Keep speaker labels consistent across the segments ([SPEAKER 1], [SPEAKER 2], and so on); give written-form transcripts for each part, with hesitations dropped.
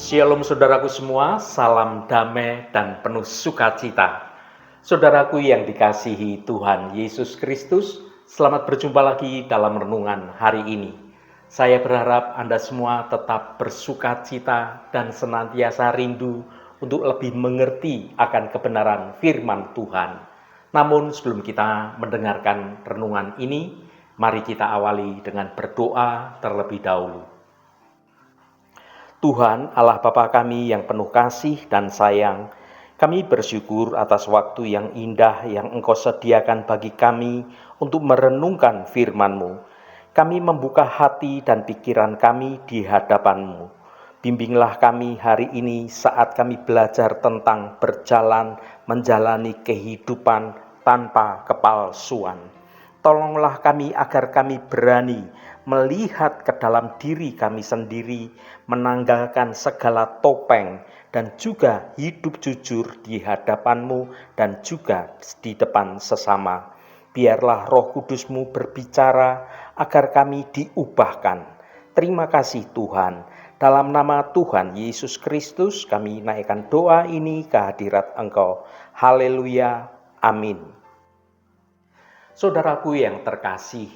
[SPEAKER 1] Shalom saudaraku semua, salam damai dan penuh sukacita. Saudaraku yang dikasihi Tuhan Yesus Kristus, selamat berjumpa lagi dalam renungan hari ini. Saya berharap Anda semua tetap bersukacita dan senantiasa rindu untuk lebih mengerti akan kebenaran firman Tuhan. Namun sebelum kita mendengarkan renungan ini, mari kita awali dengan berdoa terlebih dahulu. Tuhan Allah Bapa kami yang penuh kasih dan sayang, kami bersyukur atas waktu yang indah yang Engkau sediakan bagi kami untuk merenungkan firman-Mu. Kami membuka hati dan pikiran kami di hadapan-Mu. Bimbinglah kami hari ini saat kami belajar tentang berjalan menjalani kehidupan tanpa kepalsuan. Tolonglah kami agar kami berani melihat ke dalam diri kami sendiri, menanggalkan segala topeng, dan juga hidup jujur di hadapan-Mu dan juga di depan sesama. Biarlah Roh Kudus-Mu berbicara agar kami diubahkan. Terima kasih Tuhan. Dalam nama Tuhan Yesus Kristus kami naikkan doa ini ke hadirat Engkau. Haleluya. Amin. Saudaraku yang terkasih,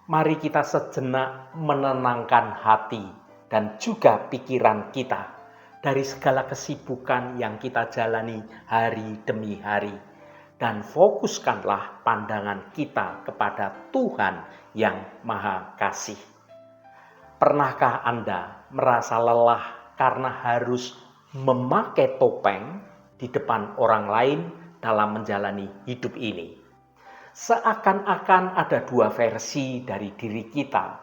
[SPEAKER 1] mari kita sejenak menenangkan hati dan juga pikiran kita dari segala kesibukan yang kita jalani hari demi hari. Dan fokuskanlah pandangan kita kepada Tuhan yang Maha Kasih. Pernahkah Anda merasa lelah karena harus memakai topeng di depan orang lain dalam menjalani hidup ini? Seakan-akan ada dua versi dari diri kita.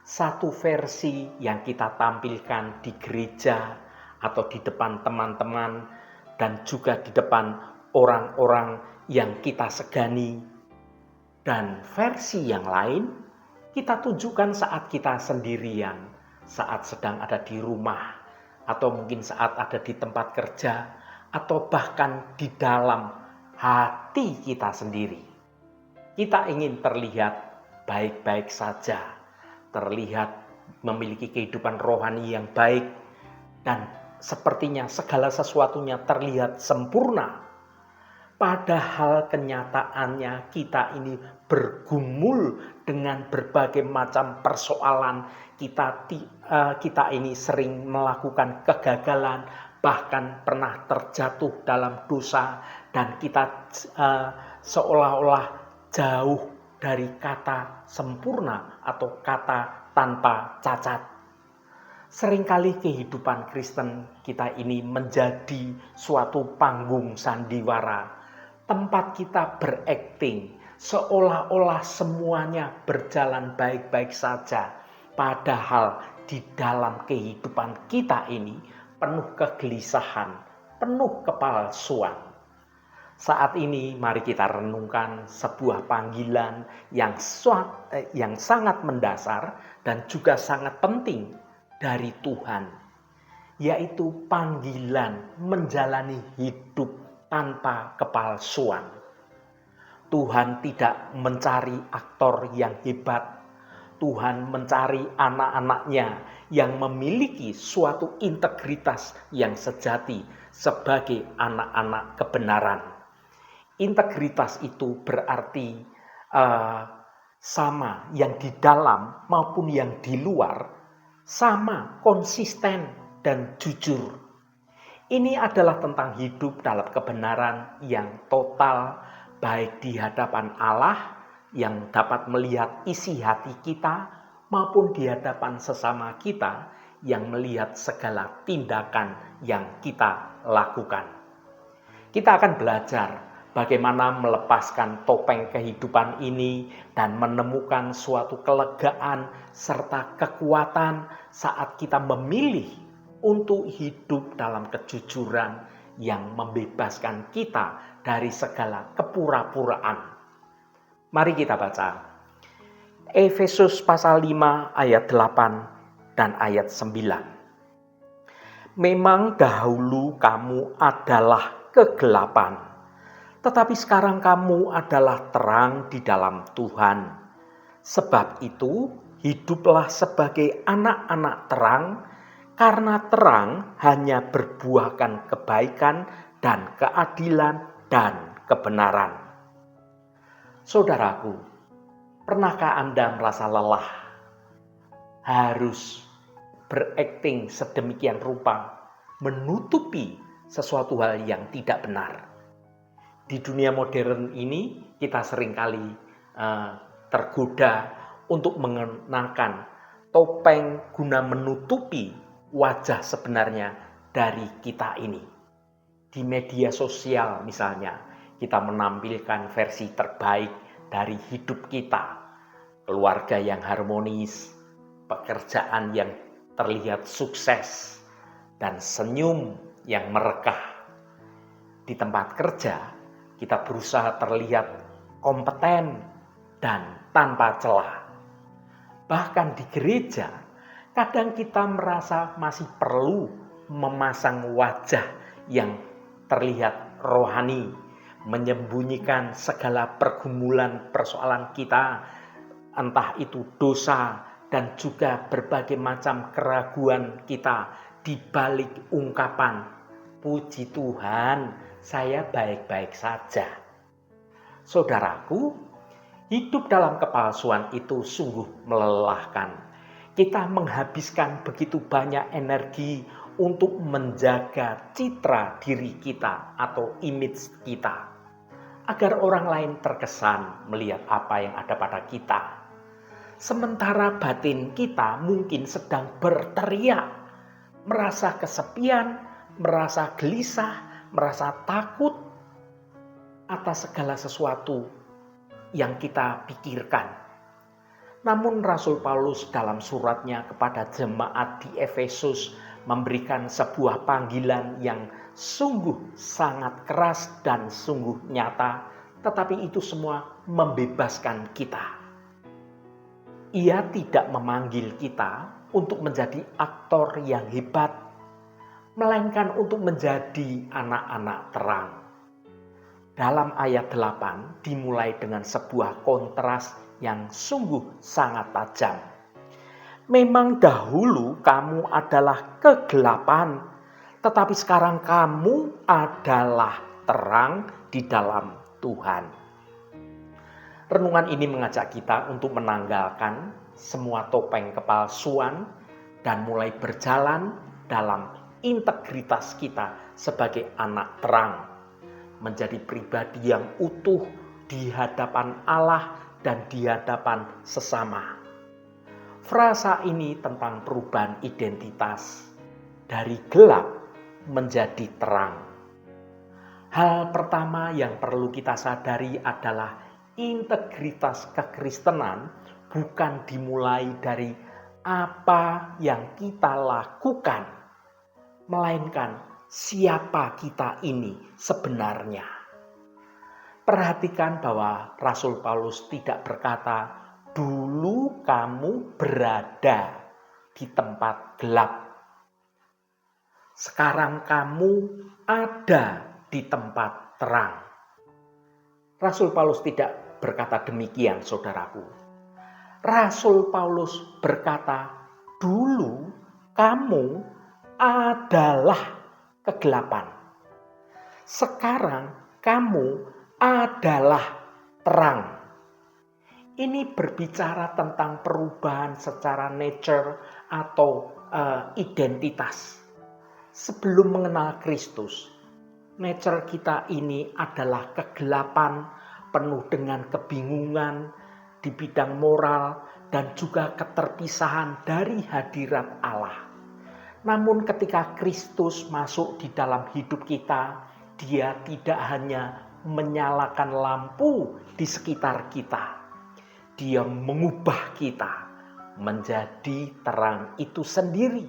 [SPEAKER 1] Satu versi yang kita tampilkan di gereja atau di depan teman-teman dan juga di depan orang-orang yang kita segani. Dan versi yang lain kita tunjukkan saat kita sendirian, saat sedang ada di rumah, atau mungkin saat ada di tempat kerja, atau bahkan di dalam hati kita sendiri. Kita ingin terlihat baik-baik saja, terlihat memiliki kehidupan rohani yang baik, dan sepertinya segala sesuatunya terlihat sempurna. Padahal kenyataannya kita ini bergumul dengan berbagai macam persoalan. Kita ini sering melakukan kegagalan, bahkan pernah terjatuh dalam dosa, dan kita seolah-olah jauh dari kata sempurna atau kata tanpa cacat. Seringkali kehidupan Kristen kita ini menjadi suatu panggung sandiwara, tempat kita berakting seolah-olah semuanya berjalan baik-baik saja, padahal di dalam kehidupan kita ini penuh kegelisahan, penuh kepalsuan. Saat ini mari kita renungkan sebuah panggilan yang sangat mendasar dan juga sangat penting dari Tuhan, yaitu panggilan menjalani hidup tanpa kepalsuan. Tuhan tidak mencari aktor yang hebat. Tuhan mencari anak-anaknya yang memiliki suatu integritas yang sejati sebagai anak-anak kebenaran. Integritas itu berarti sama yang di dalam maupun yang di luar, sama konsisten dan jujur. Ini adalah tentang hidup dalam kebenaran yang total, baik di hadapan Allah yang dapat melihat isi hati kita maupun di hadapan sesama kita yang melihat segala tindakan yang kita lakukan. Kita akan belajar bagaimana melepaskan topeng kehidupan ini dan menemukan suatu kelegaan serta kekuatan saat kita memilih untuk hidup dalam kejujuran yang membebaskan kita dari segala kepura-puraan. Mari kita baca Efesus pasal 5 ayat 8 dan ayat 9. Memang dahulu kamu adalah kegelapan, tetapi sekarang kamu adalah terang di dalam Tuhan. Sebab itu, hiduplah sebagai anak-anak terang, Karena terang hanya berbuahkan kebaikan dan keadilan dan kebenaran. Saudaraku, pernahkah Anda merasa lelah? Harus berakting sedemikian rupa, menutupi sesuatu hal yang tidak benar. Di dunia modern ini, kita seringkali tergoda untuk mengenakan topeng guna menutupi wajah sebenarnya dari kita ini. Di media sosial misalnya, kita menampilkan versi terbaik dari hidup kita. Keluarga yang harmonis, pekerjaan yang terlihat sukses, dan senyum yang merekah. Di tempat kerja, kita berusaha terlihat kompeten dan tanpa celah. Bahkan di gereja, kadang kita merasa masih perlu memasang wajah yang terlihat rohani, menyembunyikan segala pergumulan persoalan kita, entah itu dosa dan juga berbagai macam keraguan kita di balik ungkapan, "Puji Tuhan, saya baik-baik saja." Saudaraku, hidup dalam kepalsuan itu sungguh melelahkan. Kita menghabiskan begitu banyak energi untuk menjaga citra diri kita atau image kita, agar orang lain terkesan melihat apa yang ada pada kita. Sementara batin kita mungkin sedang berteriak, merasa kesepian, merasa gelisah, merasa takut atas segala sesuatu yang kita pikirkan. Namun Rasul Paulus dalam suratnya kepada jemaat di Efesus memberikan sebuah panggilan yang sungguh sangat keras dan sungguh nyata, tetapi itu semua membebaskan kita. Ia tidak memanggil kita untuk menjadi aktor yang hebat, melainkan untuk menjadi anak-anak terang. Dalam ayat 8 dimulai dengan sebuah kontras yang sungguh sangat tajam. Memang dahulu kamu adalah kegelapan, tetapi sekarang kamu adalah terang di dalam Tuhan. Renungan ini mengajak kita untuk menanggalkan semua topeng kepalsuan dan mulai berjalan dalam integritas kita sebagai anak terang, menjadi pribadi yang utuh di hadapan Allah dan di hadapan sesama. Frasa ini tentang perubahan identitas dari gelap menjadi terang. Hal pertama yang perlu kita sadari adalah integritas kekristenan bukan dimulai dari apa yang kita lakukan, melainkan siapa kita ini sebenarnya. Perhatikan bahwa Rasul Paulus tidak berkata, "Dulu kamu berada di tempat gelap. Sekarang kamu ada di tempat terang." Rasul Paulus tidak berkata demikian, saudaraku. Rasul Paulus berkata, "Dulu kamu adalah kegelapan. Sekarang kamu adalah terang." Ini berbicara tentang perubahan secara nature atau identitas. Sebelum mengenal Kristus, nature kita ini adalah kegelapan, penuh dengan kebingungan di bidang moral dan juga keterpisahan dari hadirat Allah. Namun ketika Kristus masuk di dalam hidup kita, Dia tidak hanya menyalakan lampu di sekitar kita. Dia mengubah kita menjadi terang itu sendiri.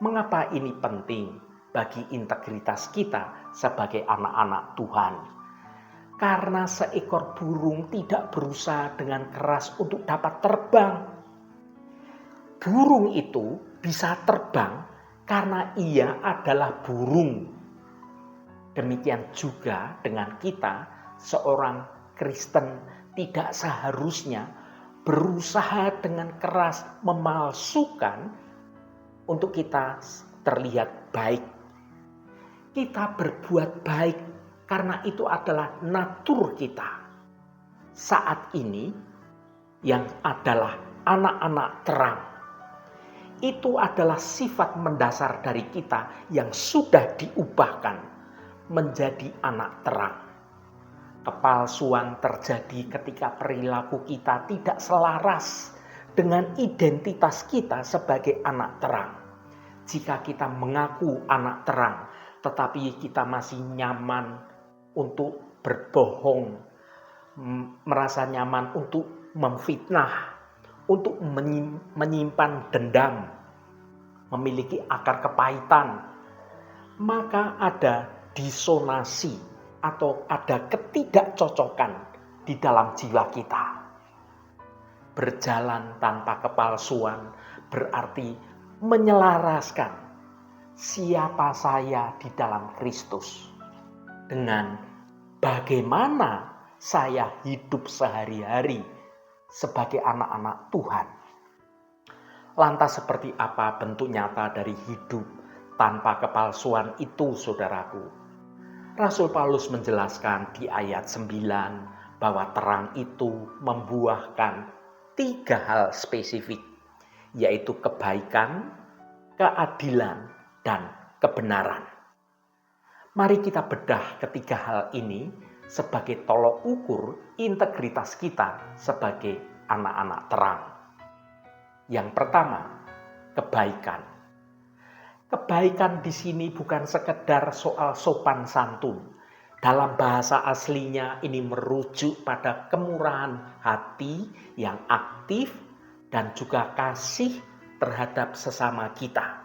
[SPEAKER 1] Mengapa ini penting bagi integritas kita sebagai anak-anak Tuhan? Karena seekor burung tidak berusaha dengan keras untuk dapat terbang. Burung itu bisa terbang karena ia adalah burung. Demikian juga dengan kita, seorang Kristen tidak seharusnya berusaha dengan keras memalsukan untuk kita terlihat baik. Kita berbuat baik karena itu adalah natur kita. Saat ini yang adalah anak-anak terang. Itu adalah sifat mendasar dari kita yang sudah diubahkan menjadi anak terang. Kepalsuan terjadi ketika perilaku kita tidak selaras dengan identitas kita sebagai anak terang. Jika kita mengaku anak terang, tetapi kita masih nyaman untuk berbohong, merasa nyaman untuk memfitnah, untuk menyimpan dendam, memiliki akar kepahitan, maka ada disonansi atau ada ketidakcocokan di dalam jiwa kita. Berjalan tanpa kepalsuan berarti menyelaraskan siapa saya di dalam Kristus dengan bagaimana saya hidup sehari-hari sebagai anak-anak Tuhan. Lantas seperti apa bentuk nyata dari hidup tanpa kepalsuan itu, saudaraku? Rasul Paulus menjelaskan di ayat 9 bahwa terang itu membuahkan 3 hal spesifik, yaitu kebaikan, keadilan, dan kebenaran. Mari kita bedah ketiga hal ini sebagai tolok ukur integritas kita sebagai anak-anak terang. Yang pertama, kebaikan. Kebaikan di sini bukan sekedar soal sopan santun. Dalam bahasa aslinya ini merujuk pada kemurahan hati yang aktif dan juga kasih terhadap sesama kita.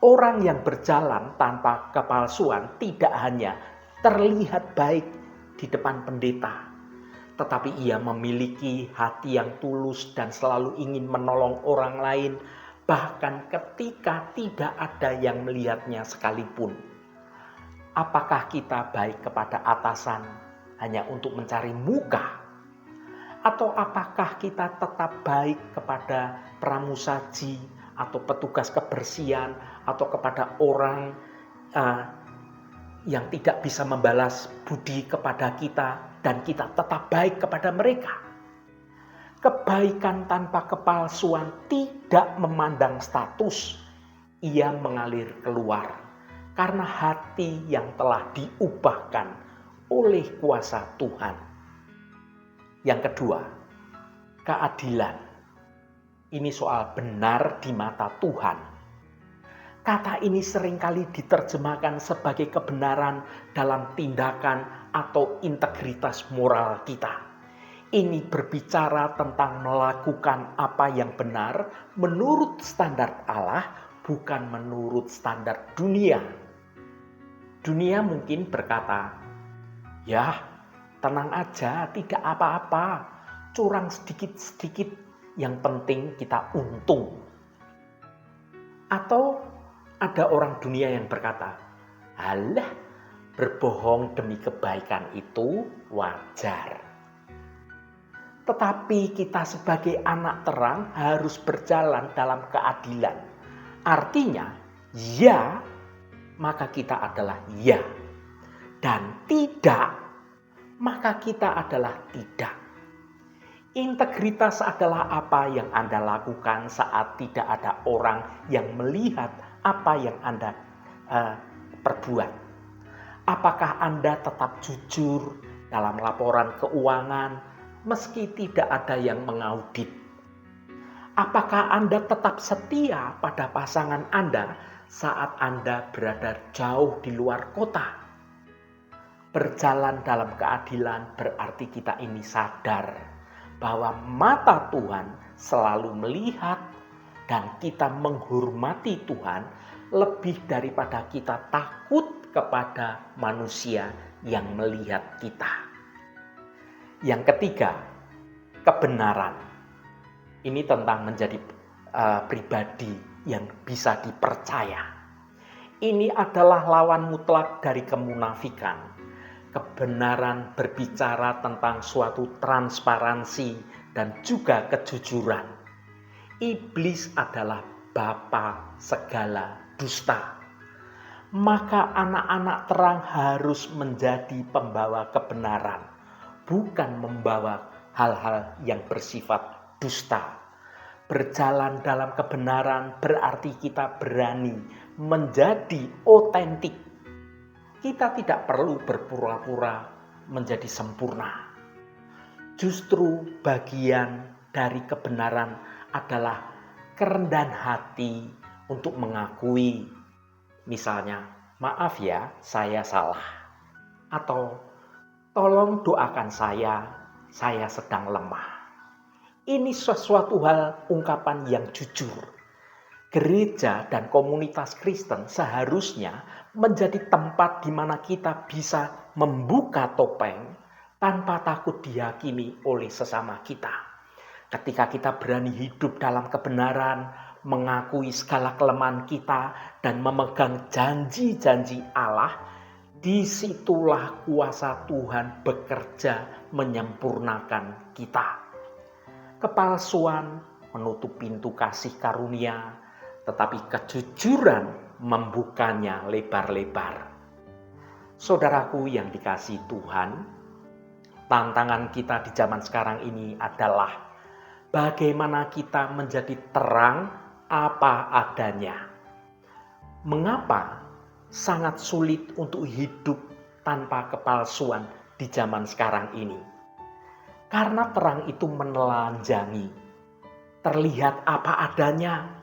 [SPEAKER 1] Orang yang berjalan tanpa kepalsuan tidak hanya terlihat baik di depan pendeta, tetapi ia memiliki hati yang tulus dan selalu ingin menolong orang lain, bahkan ketika tidak ada yang melihatnya sekalipun. Apakah kita baik kepada atasan hanya untuk mencari muka? Atau apakah kita tetap baik kepada pramusaji atau petugas kebersihan atau kepada orang yang tidak bisa membalas budi kepada kita dan kita tetap baik kepada mereka? Kebaikan tanpa kepalsuan tidak memandang status. Ia mengalir keluar karena hati yang telah diubahkan oleh kuasa Tuhan. Yang kedua, keadilan. Ini soal benar di mata Tuhan. Kata ini seringkali diterjemahkan sebagai kebenaran dalam tindakan atau integritas moral kita. Ini berbicara tentang melakukan apa yang benar menurut standar Allah, bukan menurut standar dunia. Dunia mungkin berkata, ya tenang aja, tidak apa-apa, curang sedikit-sedikit, yang penting kita untung. Atau ada orang dunia yang berkata, alah, berbohong demi kebaikan itu wajar. Tetapi kita sebagai anak terang harus berjalan dalam keadilan. Artinya, ya, maka kita adalah ya. Dan tidak, maka kita adalah tidak. Integritas adalah apa yang Anda lakukan saat tidak ada orang yang melihat apa yang Anda perbuat. Apakah Anda tetap jujur dalam laporan keuangan meski tidak ada yang mengaudit? Apakah Anda tetap setia pada pasangan Anda saat Anda berada jauh di luar kota? Berjalan dalam keadilan berarti kita ini sadar bahwa mata Tuhan selalu melihat dan kita menghormati Tuhan lebih daripada kita takut kepada manusia yang melihat kita. Yang ketiga, kebenaran. Ini tentang menjadi pribadi yang bisa dipercaya. Ini adalah lawan mutlak dari kemunafikan. Kebenaran berbicara tentang suatu transparansi dan juga kejujuran. Iblis adalah bapa segala dusta. Maka anak-anak terang harus menjadi pembawa kebenaran, bukan membawa hal-hal yang bersifat dusta. Berjalan dalam kebenaran berarti kita berani menjadi otentik. Kita tidak perlu berpura-pura menjadi sempurna. Justru bagian dari kebenaran adalah kerendahan hati untuk mengakui, misalnya, maaf ya, saya salah. Atau, tolong doakan saya sedang lemah. Ini sesuatu hal ungkapan yang jujur. Gereja dan komunitas Kristen seharusnya menjadi tempat di mana kita bisa membuka topeng tanpa takut dihakimi oleh sesama kita. Ketika kita berani hidup dalam kebenaran, mengakui segala kelemahan kita, dan memegang janji-janji Allah, disitulah kuasa Tuhan bekerja menyempurnakan kita. Kepalsuan menutup pintu kasih karunia, tetapi kejujuran membukanya lebar-lebar. Saudaraku yang dikasihi Tuhan, tantangan kita di zaman sekarang ini adalah bagaimana kita menjadi terang apa adanya. Mengapa sangat sulit untuk hidup tanpa kepalsuan di zaman sekarang ini? Karena terang itu menelanjangi, terlihat apa adanya.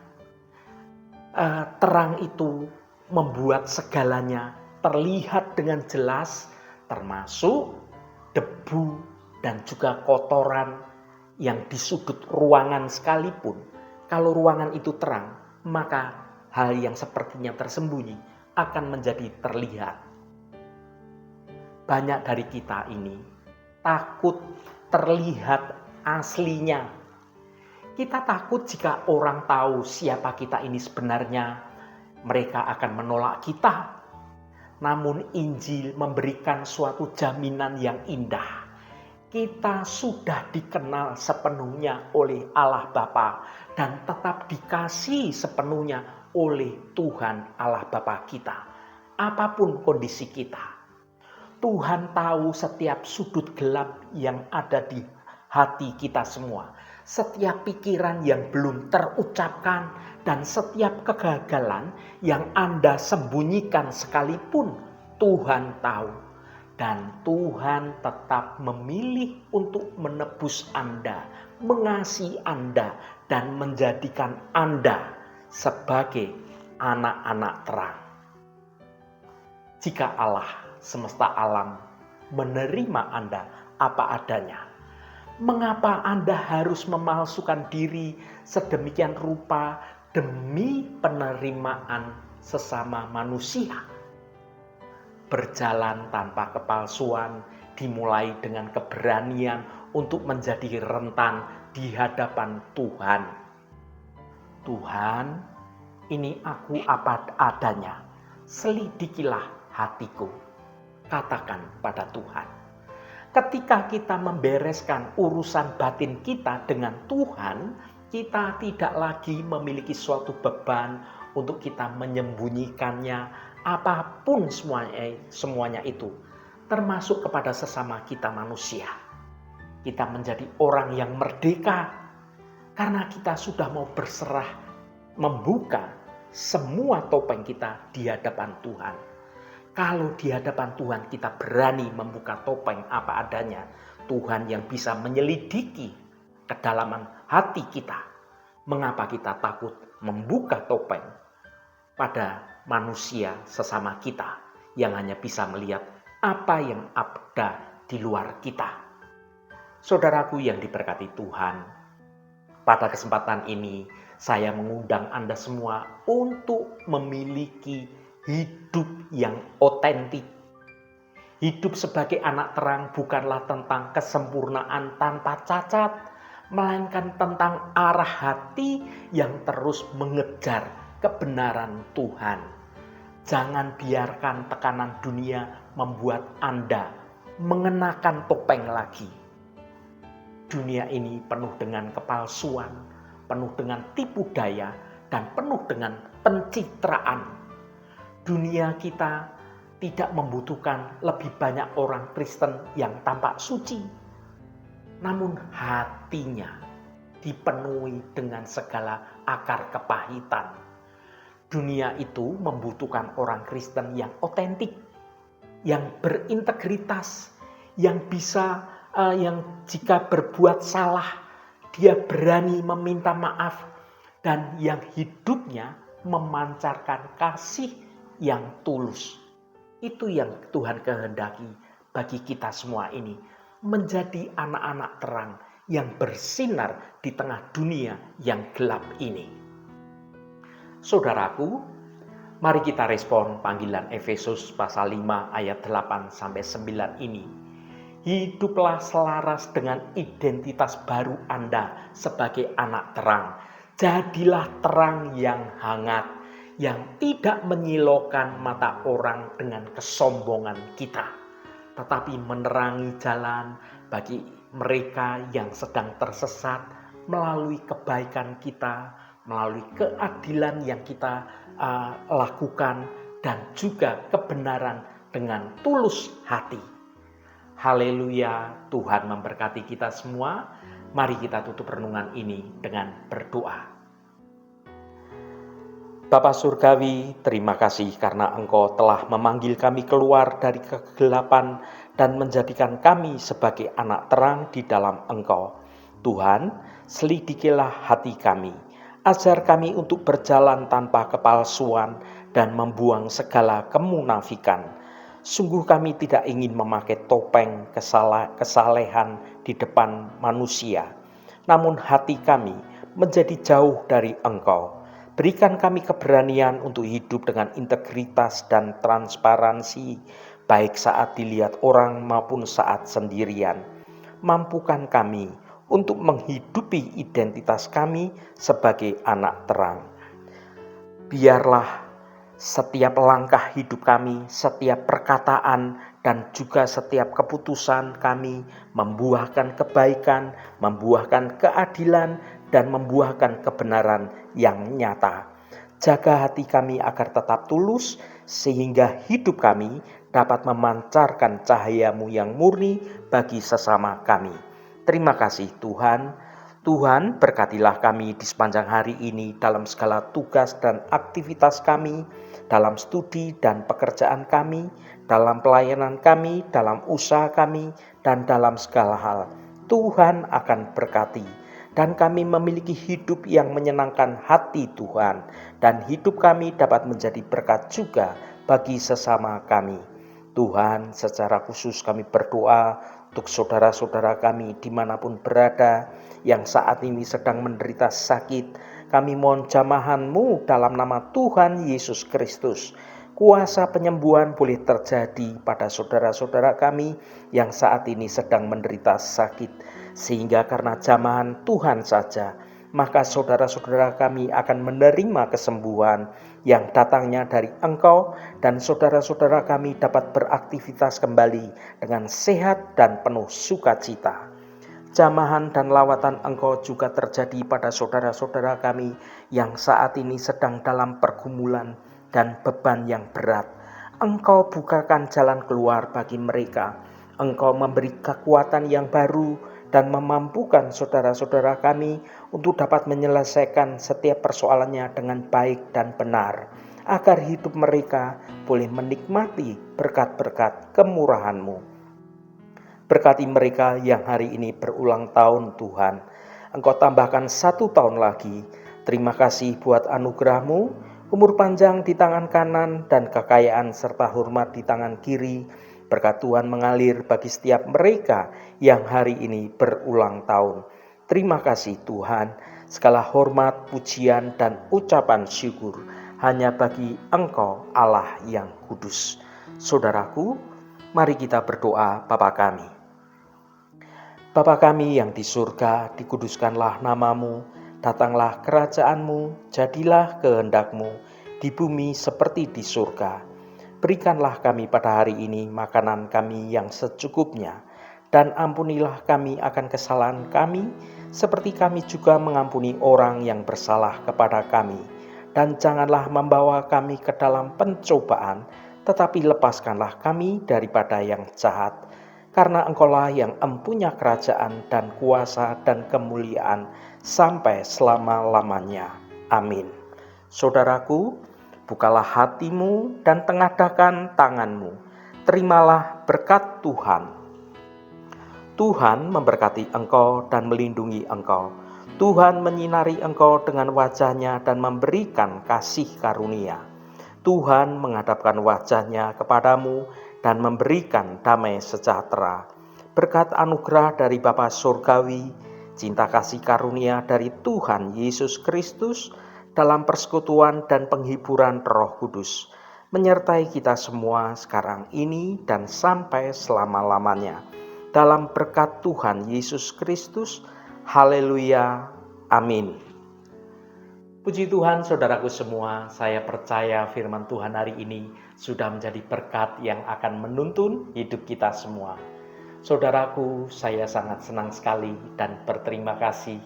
[SPEAKER 1] Terang itu membuat segalanya terlihat dengan jelas, termasuk debu dan juga kotoran yang di sudut ruangan sekalipun. Kalau ruangan itu terang, maka hal yang sepertinya tersembunyi akan menjadi terlihat. Banyak dari kita ini takut terlihat aslinya. Kita takut jika orang tahu siapa kita ini sebenarnya, mereka akan menolak kita. Namun Injil memberikan suatu jaminan yang indah. Kita sudah dikenal sepenuhnya oleh Allah Bapa dan tetap dikasihi sepenuhnya oleh Tuhan Allah Bapa kita. Apapun kondisi kita, Tuhan tahu setiap sudut gelap yang ada di hati kita semua. Setiap pikiran yang belum terucapkan dan setiap kegagalan yang Anda sembunyikan sekalipun Tuhan tahu. Dan Tuhan tetap memilih untuk menebus Anda, mengasihi Anda, dan menjadikan Anda sebagai anak-anak terang. Jika Allah semesta alam menerima Anda apa adanya, mengapa Anda harus memalsukan diri sedemikian rupa demi penerimaan sesama manusia? Berjalan tanpa kepalsuan dimulai dengan keberanian untuk menjadi rentan di hadapan Tuhan. Tuhan, ini aku apa adanya, selidikilah hatiku. Katakan pada Tuhan. Ketika kita membereskan urusan batin kita dengan Tuhan, kita tidak lagi memiliki suatu beban untuk kita menyembunyikannya, apapun semuanya itu, termasuk kepada sesama kita manusia. Kita menjadi orang yang merdeka karena kita sudah mau berserah, membuka semua topeng kita di hadapan Tuhan. Kalau di hadapan Tuhan kita berani membuka topeng apa adanya, Tuhan yang bisa menyelidiki kedalaman hati kita. Mengapa kita takut membuka topeng pada manusia sesama kita yang hanya bisa melihat apa yang ada di luar kita? Saudaraku yang diberkati Tuhan, pada kesempatan ini saya mengundang Anda semua untuk memiliki hidup yang otentik. Hidup sebagai anak terang bukanlah tentang kesempurnaan tanpa cacat, melainkan tentang arah hati yang terus mengejar kebenaran Tuhan. Jangan biarkan tekanan dunia membuat Anda mengenakan topeng lagi. Dunia ini penuh dengan kepalsuan, penuh dengan tipu daya, dan penuh dengan pencitraan. Dunia kita tidak membutuhkan lebih banyak orang Kristen yang tampak suci, namun hatinya dipenuhi dengan segala akar kepahitan. Dunia itu membutuhkan orang Kristen yang otentik, yang berintegritas, yang jika berbuat salah, dia berani meminta maaf, dan yang hidupnya memancarkan kasih yang tulus. Itu yang Tuhan kehendaki bagi kita semua ini, menjadi anak-anak terang yang bersinar di tengah dunia yang gelap ini. Saudaraku, mari kita respon panggilan Efesus pasal 5 ayat 8-9 ini. Hiduplah selaras dengan identitas baru Anda sebagai anak terang. Jadilah terang yang hangat, yang tidak menyilaukan mata orang dengan kesombongan kita, tetapi menerangi jalan bagi mereka yang sedang tersesat melalui kebaikan kita, melalui keadilan yang kita lakukan, dan juga kebenaran dengan tulus hati. Haleluya, Tuhan memberkati kita semua. Mari kita tutup renungan ini dengan berdoa. Bapa Surgawi, terima kasih karena Engkau telah memanggil kami keluar dari kegelapan dan menjadikan kami sebagai anak terang di dalam Engkau. Tuhan, selidikilah hati kami. Ajar kami untuk berjalan tanpa kepalsuan dan membuang segala kemunafikan. Sungguh kami tidak ingin memakai topeng kesalehan di depan manusia. Namun hati kami menjadi jauh dari Engkau. Berikan kami keberanian untuk hidup dengan integritas dan transparansi, baik saat dilihat orang maupun saat sendirian. Mampukan kami untuk menghidupi identitas kami sebagai anak terang. Biarlah setiap langkah hidup kami, setiap perkataan, dan juga setiap keputusan kami membuahkan kebaikan, membuahkan keadilan, dan membuahkan kebenaran yang nyata. Jaga hati kami agar tetap tulus, sehingga hidup kami dapat memancarkan cahaya-Mu yang murni bagi sesama kami. Terima kasih Tuhan. Tuhan, berkatilah kami di sepanjang hari ini dalam segala tugas dan aktivitas kami, dalam studi dan pekerjaan kami, dalam pelayanan kami, dalam usaha kami, dan dalam segala hal. Tuhan akan berkati, dan kami memiliki hidup yang menyenangkan hati Tuhan, dan hidup kami dapat menjadi berkat juga bagi sesama kami. Tuhan, secara khusus kami berdoa untuk saudara-saudara kami dimanapun berada yang saat ini sedang menderita sakit. Kami mohon jamahan-Mu dalam nama Tuhan Yesus Kristus. Kuasa penyembuhan boleh terjadi pada saudara-saudara kami yang saat ini sedang menderita sakit. Sehingga karena jamahan Tuhan saja, maka saudara-saudara kami akan menerima kesembuhan yang datangnya dari Engkau, dan saudara-saudara kami dapat beraktivitas kembali dengan sehat dan penuh sukacita. Jamahan dan lawatan Engkau juga terjadi pada saudara-saudara kami yang saat ini sedang dalam pergumulan dan beban yang berat. Engkau bukakan jalan keluar bagi mereka. Engkau memberi kekuatan yang baru dan memampukan saudara-saudara kami untuk dapat menyelesaikan setiap persoalannya dengan baik dan benar, agar hidup mereka boleh menikmati berkat-berkat kemurahan-Mu. Berkati mereka yang hari ini berulang tahun Tuhan. Engkau tambahkan 1 tahun lagi. Terima kasih buat anugerah-Mu, umur panjang di tangan kanan dan kekayaan serta hormat di tangan kiri. Berkat Tuhan mengalir bagi setiap mereka yang hari ini berulang tahun. Terima kasih Tuhan. Segala hormat, pujian, dan ucapan syukur hanya bagi Engkau Allah yang kudus. Saudaraku, mari kita berdoa. Bapa kami. Bapa kami yang di surga, dikuduskanlah nama-Mu, datanglah kerajaan-Mu, jadilah kehendak-Mu di bumi seperti di surga. Berikanlah kami pada hari ini makanan kami yang secukupnya, dan ampunilah kami akan kesalahan kami, seperti kami juga mengampuni orang yang bersalah kepada kami. dan janganlah membawa kami ke dalam pencobaan, tetapi lepaskanlah kami daripada yang jahat. Karena Engkaulah yang empunya kerajaan dan kuasa dan kemuliaan sampai selama-lamanya. Amin. Saudaraku, bukalah hatimu dan tengadahkan tanganmu. Terimalah berkat Tuhan. Tuhan memberkati engkau dan melindungi engkau. Tuhan menyinari engkau dengan wajah-Nya dan memberikan kasih karunia. Tuhan menghadapkan wajah-Nya kepadamu dan memberikan damai sejahtera. Berkat anugerah dari Bapa Surgawi, cinta kasih karunia dari Tuhan Yesus Kristus, dalam persekutuan dan penghiburan Roh Kudus, menyertai kita semua sekarang ini dan sampai selama-lamanya. Dalam berkat Tuhan Yesus Kristus, haleluya, amin. Puji Tuhan, saudaraku semua, saya percaya firman Tuhan hari ini sudah menjadi berkat yang akan menuntun hidup kita semua. Saudaraku, saya sangat senang sekali dan berterima kasih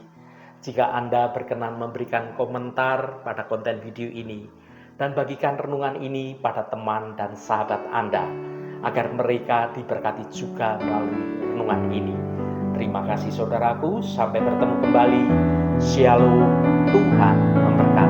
[SPEAKER 1] jika Anda berkenan memberikan komentar pada konten video ini dan bagikan renungan ini pada teman dan sahabat Anda, agar mereka diberkati juga melalui renungan ini. Terima kasih saudaraku, sampai bertemu kembali. Shalom, Tuhan memberkati.